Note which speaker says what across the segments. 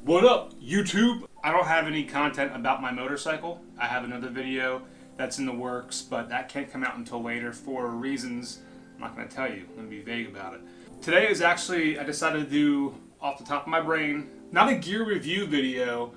Speaker 1: What up, YouTube? I don't have any content about my motorcycle. I have another video that's in the works, but that can't come out until later for reasons I'm not going to tell you. I'm going to be vague about it. Today is actually, I decided to do, off the top of my brain, not a gear review video,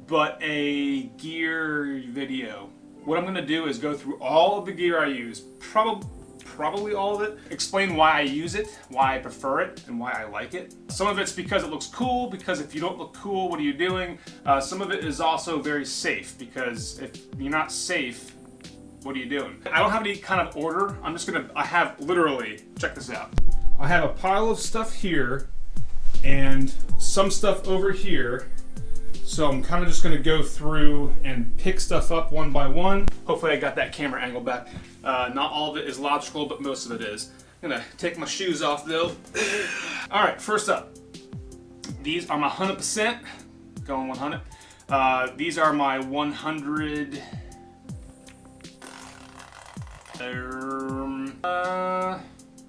Speaker 1: but a gear video. What I'm going to do is go through all of the gear I use, probably all of it, explain why I use it, why I prefer it, and why I like it. Some of it's because it looks cool, because if you don't look cool, what are you doing? Some of it is also very safe, because if you're not safe, what are you doing? I don't have any kind of order. I have literally, check this out. I have a pile of stuff here, and some stuff over here. So I'm kind of just going to go through and pick stuff up one by one. Hopefully I got that camera angle back. Not all of it is logical, but most of it is. I'm going to take my shoes off though. Alright, first up. These are my 100%. Going 100. These are my 100...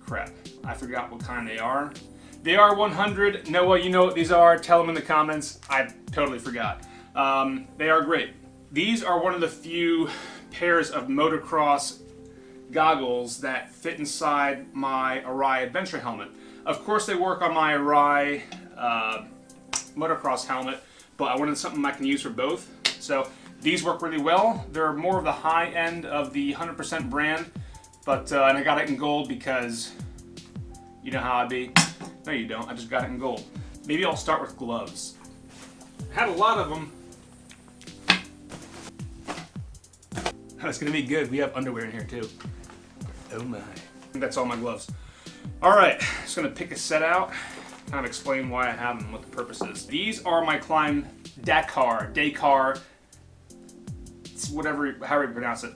Speaker 1: crap. I forgot what kind they are. They are 100. Noah, you know what these are. Tell them in the comments. I totally forgot. They are great. These are one of the few pairs of motocross goggles that fit inside my Arai Adventure helmet. Of course, they work on my Arai motocross helmet, but I wanted something I can use for both. So these work really well. They're more of the high end of the 100% brand, but and I got it in gold because you know how I be. No, you don't. I just got it in gold. Maybe I'll start with gloves. I had a lot of them. It's gonna be good. We have underwear in here too. Oh my. I think that's all my gloves. All right, just gonna pick a set out, kind of explain why I have them, what the purpose is. These are my Klim Dakar, it's whatever, however you pronounce it.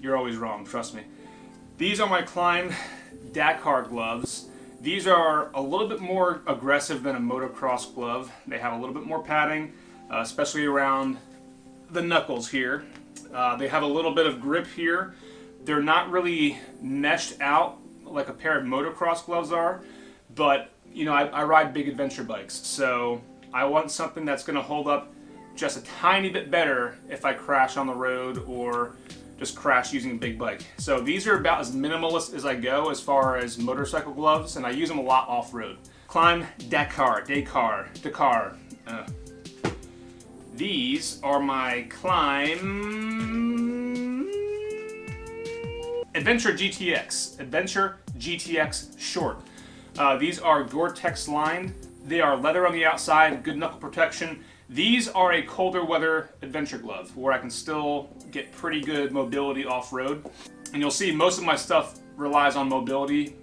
Speaker 1: You're always wrong, trust me. These are my Klim Dakar gloves. These are a little bit more aggressive than a motocross glove. They have a little bit more padding, especially around the knuckles here. They have a little bit of grip here. They're not really meshed out like a pair of motocross gloves are, but you know, I ride big adventure bikes, so I want something that's going to hold up just a tiny bit better if I crash on the road or just crash using a big bike. So these are about as minimalist as I go as far as motorcycle gloves, and I use them a lot off-road. Klim Dakar. These are my Klim Adventure GTX Short. These are Gore-Tex lined. They are leather on the outside, good knuckle protection. These are a colder weather adventure glove where I can still get pretty good mobility off-road. And you'll see most of my stuff relies on mobility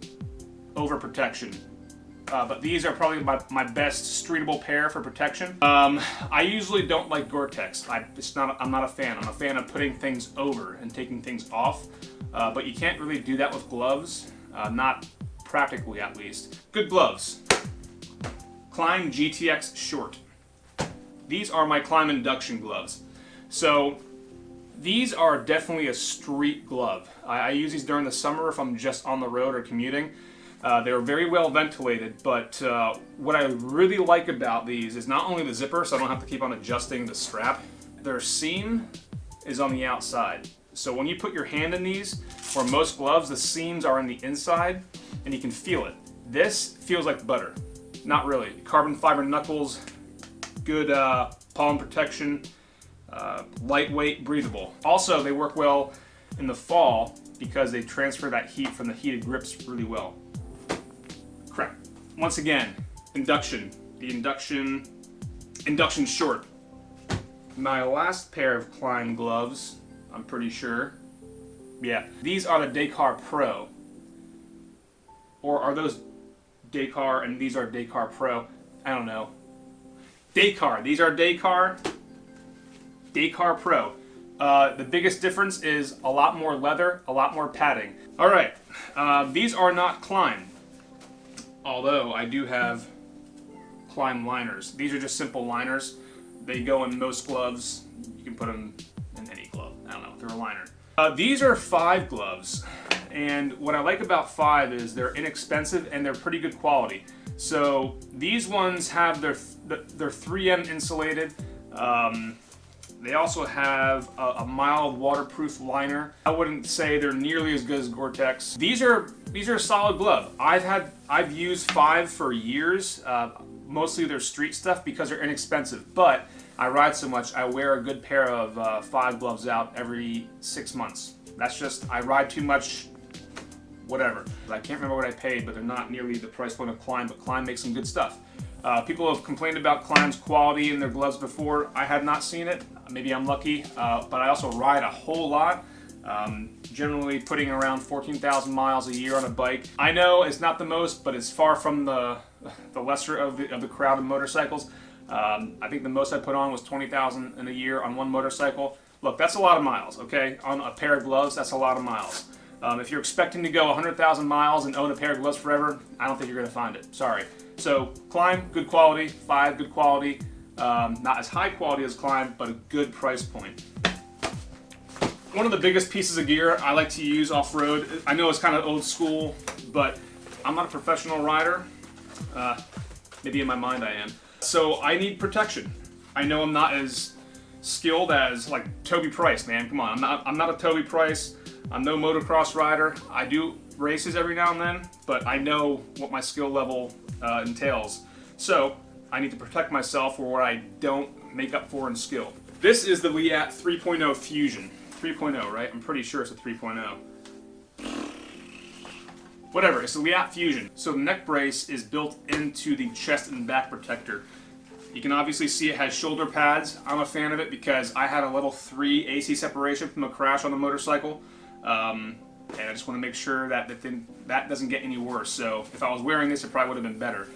Speaker 1: over protection. But these are probably my best streetable pair for protection. I usually don't like Gore-Tex. I'm not a fan. I'm a fan of putting things over and taking things off. But you can't really do that with gloves. Not practically, at least. Good gloves. Klim GTX Short. These are my Klim induction gloves. So these are definitely a street glove. I use these during the summer if I'm just on the road or commuting. They're very well ventilated, but what I really like about these is not only the zipper, so I don't have to keep on adjusting the strap. Their seam is on the outside. So when you put your hand in these, for most gloves, the seams are on the inside, and you can feel it. This feels like butter. Not really. Carbon fiber knuckles, good palm protection, lightweight, breathable. Also, they work well in the fall because they transfer that heat from the heated grips really well. Crap. Once again, induction. The induction short. My last pair of Klim gloves, I'm pretty sure. Yeah, these are the Dakar Pro. Or are those Dakar and these are Dakar Pro? I don't know. Dakar. These are Dakar Pro. The biggest difference is a lot more leather, a lot more padding. All right, these are not Klim, although I do have Klim liners. These are just simple liners. They go in most gloves. You can put them in any glove. I don't know, they're a liner. These are 5 gloves, and what I like about 5 is they're inexpensive and they're pretty good quality. So these ones have their 3M insulated. They also have a mild waterproof liner. I wouldn't say they're nearly as good as Gore-Tex. These are a solid glove. I've used Five for years. Mostly they're street stuff because they're inexpensive. But I ride so much, I wear a good pair of Five gloves out every 6 months. That's just, I ride too much. Whatever. I can't remember what I paid, but they're not nearly the price point of Klim. But Klim makes some good stuff. People have complained about Klim's quality in their gloves before. I had not seen it. Maybe I'm lucky, but I also ride a whole lot. Generally putting around 14,000 miles a year on a bike. I know it's not the most, but it's far from the lesser of the crowd of motorcycles. I think the most I put on was 20,000 in a year on one motorcycle. Look, that's a lot of miles, okay? On a pair of gloves, that's a lot of miles. If you're expecting to go 100,000 miles and own a pair of gloves forever, I don't think you're going to find it. Sorry. So Klim, good quality. Five, good quality. Not as high quality as Klim, but a good price point. One of the biggest pieces of gear I like to use off-road, I know it's kind of old school, but I'm not a professional rider. Maybe in my mind I am. So I need protection. I know I'm not as skilled as like Toby Price, man. Come on, I'm not a Toby Price. I'm no motocross rider. I do races every now and then, but I know what my skill level entails. So I need to protect myself for what I don't make up for in skill. This is the Leatt 3.0 Fusion. 3.0, right? I'm pretty sure it's a 3.0. Whatever, it's the Leatt Fusion. So the neck brace is built into the chest and back protector. You can obviously see it has shoulder pads. I'm a fan of it because I had a level 3 AC separation from a crash on the motorcycle. And I just want to make sure that that doesn't get any worse. So if I was wearing this, it probably would have been better.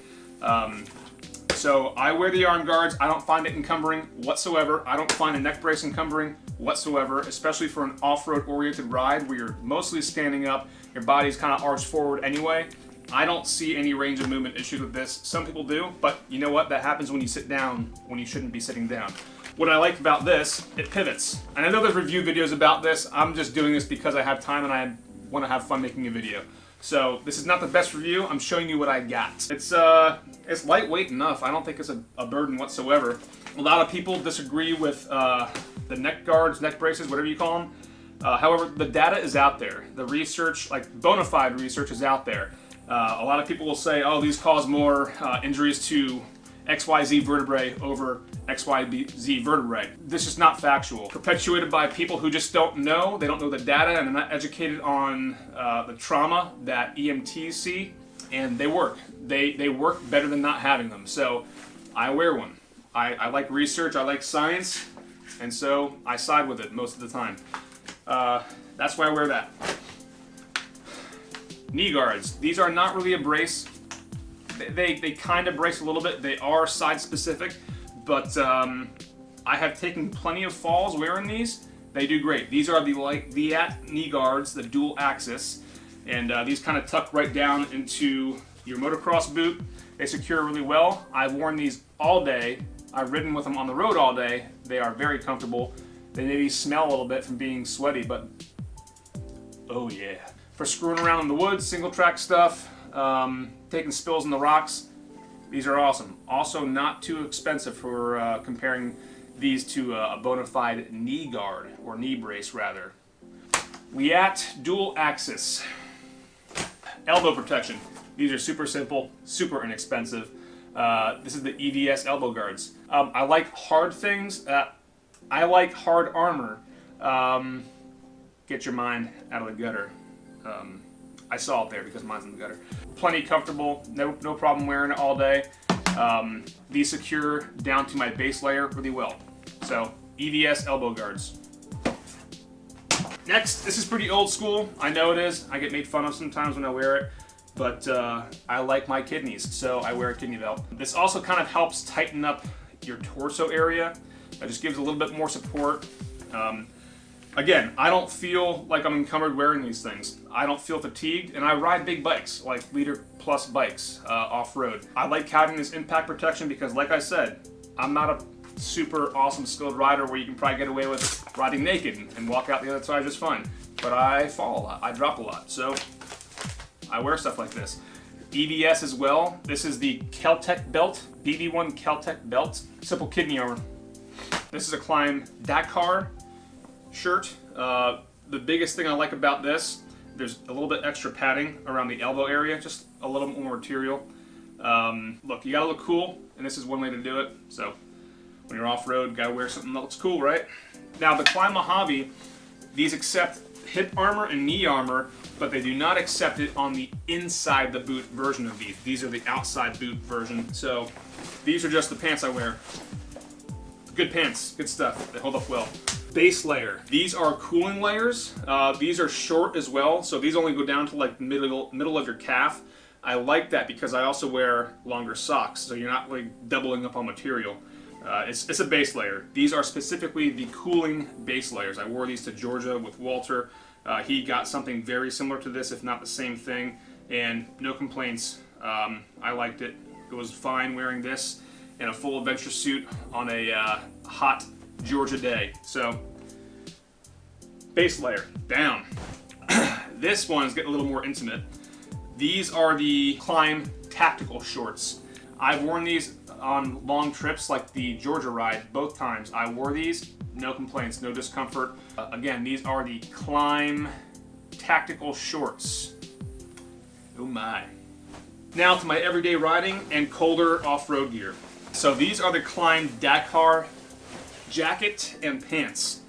Speaker 1: So I wear the arm guards. I don't find it encumbering whatsoever. I don't find a neck brace encumbering whatsoever, especially for an off-road oriented ride where you're mostly standing up, your body's kind of arched forward anyway. I don't see any range of movement issues with this. Some people do, but you know what? That happens when you sit down when you shouldn't be sitting down. What I like about this, it pivots. And I know there's review videos about this. I'm just doing this because I have time and I want to have fun making a video. So this is not the best review. I'm showing you what I got. It's lightweight enough. I don't think it's a burden whatsoever. A lot of people disagree with the neck guards, neck braces, whatever you call them. However, the data is out there. The research, like bona fide research, is out there. A lot of people will say, oh, these cause more injuries to XYZ vertebrae over XYZ vertebrae. This is not factual. Perpetuated by people who just don't know. They don't know the data and they're not educated on the trauma that EMTs see. And they work. They work better than not having them. So I wear one. I like research. I like science. And so I side with it most of the time. That's why I wear that. Knee guards. These are not really a brace. They kind of brace a little bit. They are side specific, but I have taken plenty of falls wearing these. They do great. These are the Leatt knee guards, the dual axis, and these kind of tuck right down into your motocross boot. They secure really well. I've worn these all day. I've ridden with them on the road all day. They are very comfortable. They maybe smell a little bit from being sweaty, but oh yeah. For screwing around in the woods, single track stuff, taking spills in the rocks, these are awesome. Also not too expensive for comparing these to a bona fide knee guard, or knee brace rather. Leatt dual axis. Elbow protection. These are super simple, super inexpensive. This is the EVS elbow guards. I like hard things. I like hard armor. Get your mind out of the gutter. I saw it there because mine's in the gutter. Plenty comfortable, no problem wearing it all day. These secure down to my base layer really well. So, EVS elbow guards. Next, this is pretty old school. I know it is. I get made fun of sometimes when I wear it, but I like my kidneys, so I wear a kidney belt. This also kind of helps tighten up your torso area. It just gives a little bit more support. Again, I don't feel like I'm encumbered wearing these things. I don't feel fatigued, and I ride big bikes, like liter plus bikes, off-road. I like having this impact protection because, like I said, I'm not a super awesome skilled rider where you can probably get away with riding naked and walk out the other side just fine. But I fall a lot, I drop a lot, so I wear stuff like this. EVS as well. This is the Keltec belt, BB1 Keltec belt. Simple kidney armor. This is a Klim Dakar shirt. The biggest thing I like about this, there's a little bit extra padding around the elbow area, just a little more material. Look, you gotta look cool, and this is one way to do it. So when you're off-road, gotta wear something that looks cool, right? Now the Klim Mojave, these accept hip armor and knee armor, but they do not accept it on the inside the boot version of these. These are the outside boot version. So these are just the pants I wear. Good pants, good stuff. They hold up well. Base layer. These are cooling layers. These are short as well, so these only go down to like middle of your calf. I like that because I also wear longer socks, so you're not like doubling up on material. It's a base layer. These are specifically the cooling base layers. I wore these to Georgia with Walter. He got something very similar to this, if not the same thing, and no complaints. I liked it. It was fine wearing this in a full adventure suit on a hot Georgia day. So, base layer, down. This one is getting a little more intimate. These are the Klim tactical shorts. I've worn these on long trips like the Georgia ride both times. I wore these, no complaints, no discomfort. Again, these are the Klim tactical shorts. Oh my. Now to my everyday riding and colder off-road gear. So these are the Klim Dakar jacket and pants.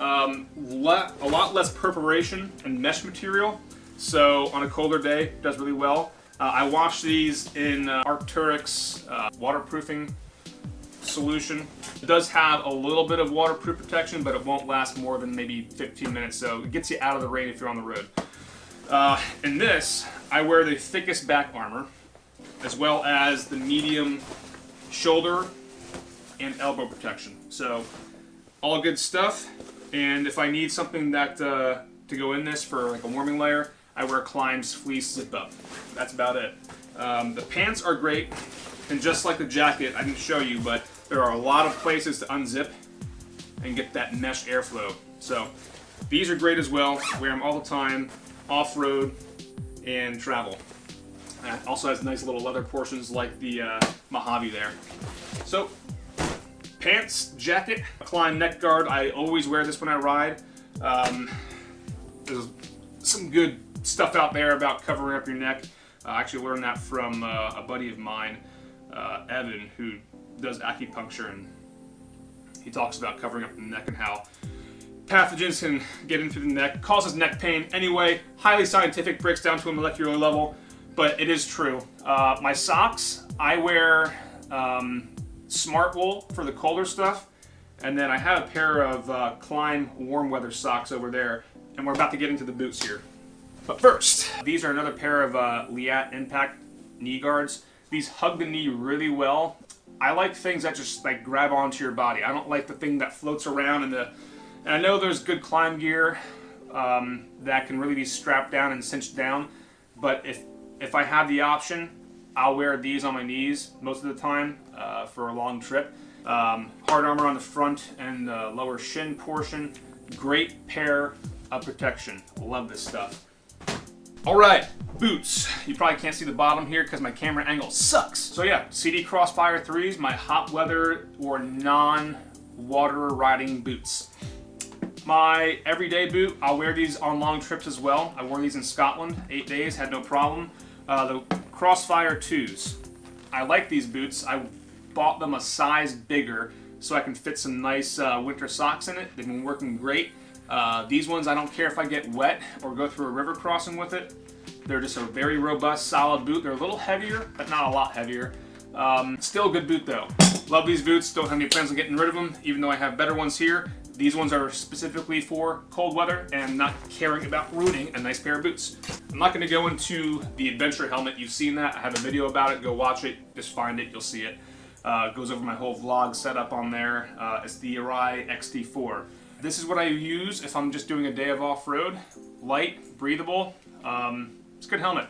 Speaker 1: A lot less perforation and mesh material, so on a colder day, it does really well. I wash these in Arc'teryx waterproofing solution. It does have a little bit of waterproof protection, but it won't last more than maybe 15 minutes, so it gets you out of the rain if you're on the road. In this, I wear the thickest back armor, as well as the medium shoulder and elbow protection. So, all good stuff. And if I need something that to go in this for like a warming layer, I wear Klim's fleece zip up. That's about it. The pants are great, and just like the jacket, I didn't show you, but there are a lot of places to unzip and get that mesh airflow. So these are great as well. Wear them all the time, off-road and travel. It also has nice little leather portions like the Mojave there. So pants, jacket, Klim neck guard. I always wear this when I ride. There's some good stuff out there about covering up your neck. I actually learned that from a buddy of mine, Evan, who does acupuncture, and he talks about covering up the neck and how pathogens can get into the neck, causes neck pain. Anyway, highly scientific, breaks down to a molecular level, but it is true. My socks, I wear Smart Wool for the colder stuff, and then I have a pair of Klim warm weather socks over there, and we're about to get into the boots here. But first, these are another pair of Leatt Impact knee guards. These hug the knee really well. I like things that just like grab onto your body. I don't like the thing that floats around and I know there's good Klim gear that can really be strapped down and cinched down, but if I have the option, I'll wear these on my knees most of the time for a long trip. Hard armor on the front and the lower shin portion. Great pair of protection. Love this stuff. All right, boots. You probably can't see the bottom here because my camera angle sucks. So yeah, CD Crossfire 3s, my hot weather or non-water riding boots. My everyday boot, I'll wear these on long trips as well. I wore these in Scotland, 8 days, had no problem. The Crossfire 2s. I like these boots. I bought them a size bigger so I can fit some nice winter socks in it. They've been working great. These ones, I don't care if I get wet or go through a river crossing with it. They're just a very robust, solid boot. They're a little heavier, but not a lot heavier. Still a good boot though. Love these boots. Don't have any plans on getting rid of them, even though I have better ones here. These ones are specifically for cold weather and not caring about ruining a nice pair of boots. I'm not going to go into the adventure helmet. You've seen that. I have a video about it. Go watch it. Just find it. You'll see it. It goes over my whole vlog setup on there. It's the Arai XT4. This is what I use if I'm just doing a day of off-road. Light, breathable. It's a good helmet.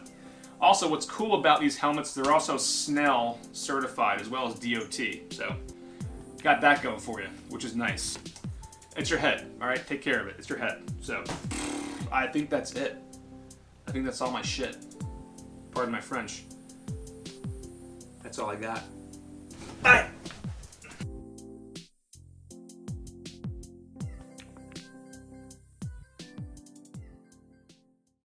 Speaker 1: Also, what's cool about these helmets, they're also Snell certified as well as DOT. So, got that going for you, which is nice. It's your head, all right? Take care of it. It's your head. So, I think that's it. I think that's all my shit. Pardon my French.
Speaker 2: That's all I got. Bye.